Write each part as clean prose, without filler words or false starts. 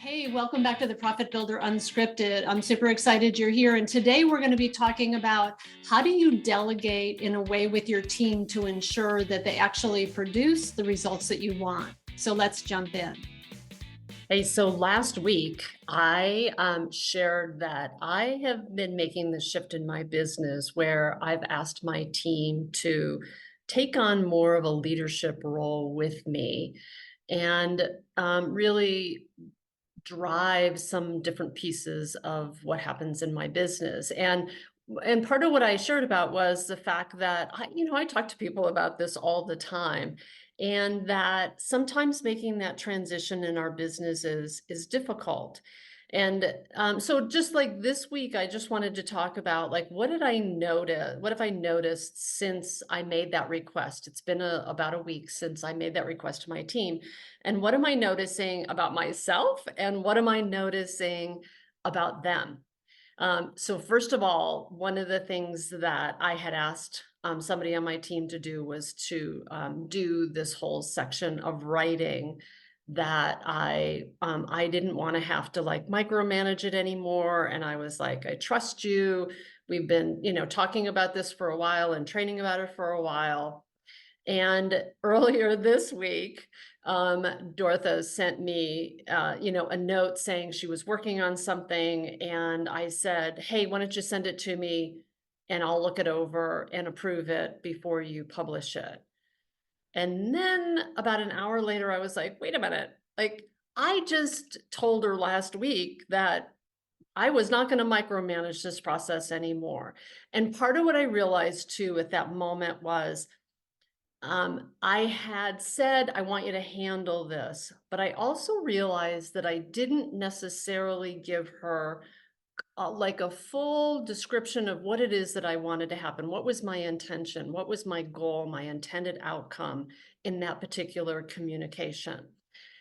Hey, welcome back to the Profit Builder Unscripted. I'm super excited you're here. And today we're going to be talking about how do you delegate in a way with your team to ensure that they actually produce the results that you want. So let's jump in. Hey, so last week I shared that I have been making this shift in my business where I've asked my team to take on more of a leadership role with me and really drive some different pieces of what happens in my business. And part of what I shared about was the fact that I talk to people about this all the time, and that sometimes making that transition in our businesses is difficult. And so just like this week, I just wanted to talk about like, what did I notice? What have I noticed since I made that request? It's been about a week since I made that request to my team. And what am I noticing about myself? And what am I noticing about them? So first of all, one of the things that I had asked somebody on my team to do was to do this whole section of writing that I didn't want to have to like micromanage it anymore. And I was like, I trust you. We've been, talking about this for a while and training about it for a while. And earlier this week, Dortha sent me, a note saying she was working on something. And I said, hey, why don't you send it to me and I'll look it over and approve it before you publish it. And then about an hour later, I was like, wait a minute. Like, I just told her last week that I was not going to micromanage this process anymore. And part of what I realized too at that moment was I had said, I want you to handle this, but I also realized that I didn't necessarily give her like a full description of what it is that I wanted to happen. What was my intention? What was my goal, my intended outcome in that particular communication?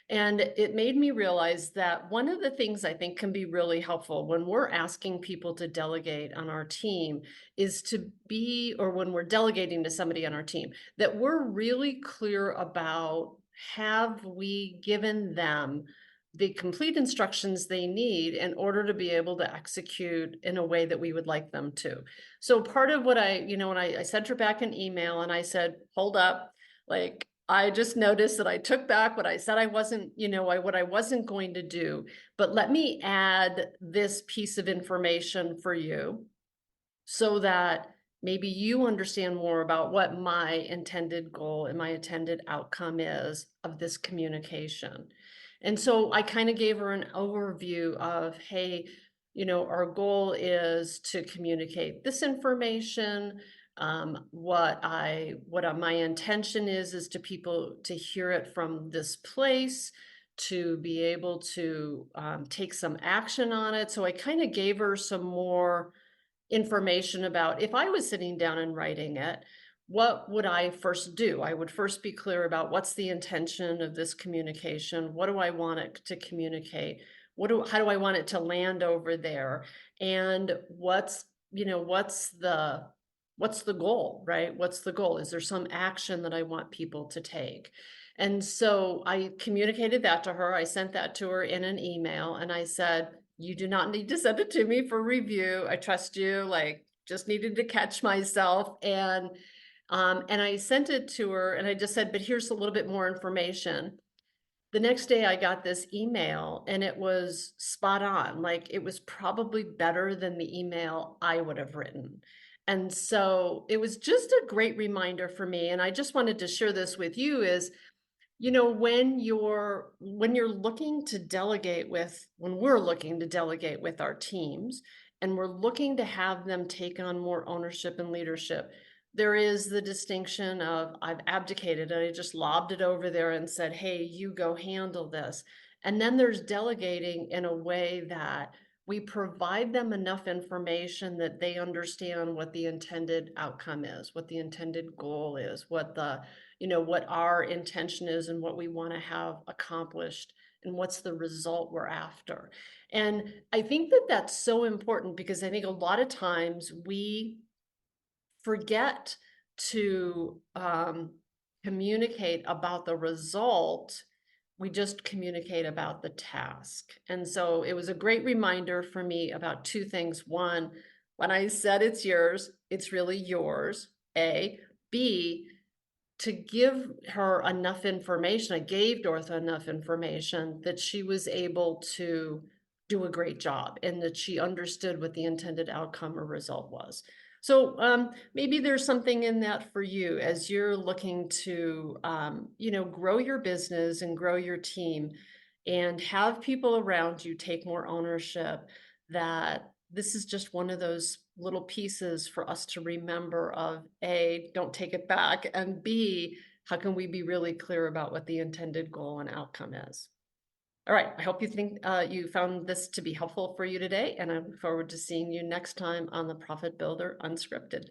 And it made me realize that one of the things I think can be really helpful when we're asking people to delegate on our team is to be, or when we're delegating to somebody on our team, that we're really clear about, have we given them the complete instructions they need in order to be able to execute in a way that we would like them to. So part of what when I sent her back an email and I said, hold up, like, I just noticed that I took back what I said I wasn't, what I wasn't going to do, but let me add this piece of information for you so that maybe you understand more about what my intended goal and my intended outcome is of this communication. And so I kind of gave her an overview of, hey, our goal is to communicate this information. My intention is to people to hear it from this place, to be able to take some action on it. So I kind of gave her some more information about, if I was sitting down and writing it, what would I first do? I would first be clear about what's the intention of this communication? What do I want it to communicate? How do I want it to land over there? And what's the goal, right? What's the goal? Is there some action that I want people to take? And so I communicated that to her. I sent that to her in an email and I said, you do not need to send it to me for review. I trust you, like just needed to catch myself. And I sent it to her and I just said, but here's a little bit more information. The next day I got this email and it was spot on. Like it was probably better than the email I would have written. And so it was just a great reminder for me. And I just wanted to share this with you is, when you're looking to delegate with, when we're looking to delegate with our teams and we're looking to have them take on more ownership and leadership, there is the distinction of I've abdicated and I just lobbed it over there and said, hey, you go handle this. And then there's delegating in a way that we provide them enough information that they understand what the intended outcome is, what the intended goal is, what our intention is and what we want to have accomplished and what's the result we're after. And I think that that's so important because I think a lot of times we forget to communicate about the result we just communicate about the task. And so it was a great reminder for me about two things. One, when I said it's yours, it's really yours. A. B, to give her enough information, I gave Dorothy enough information that she was able to do a great job and that she understood what the intended outcome or result was. So maybe there's something in that for you as you're looking to, grow your business and grow your team and have people around you take more ownership, that this is just one of those little pieces for us to remember of A, don't take it back, and B, how can we be really clear about what the intended goal and outcome is? All right, I hope you think you found this to be helpful for you today, and I look forward to seeing you next time on the Profit Builder Unscripted.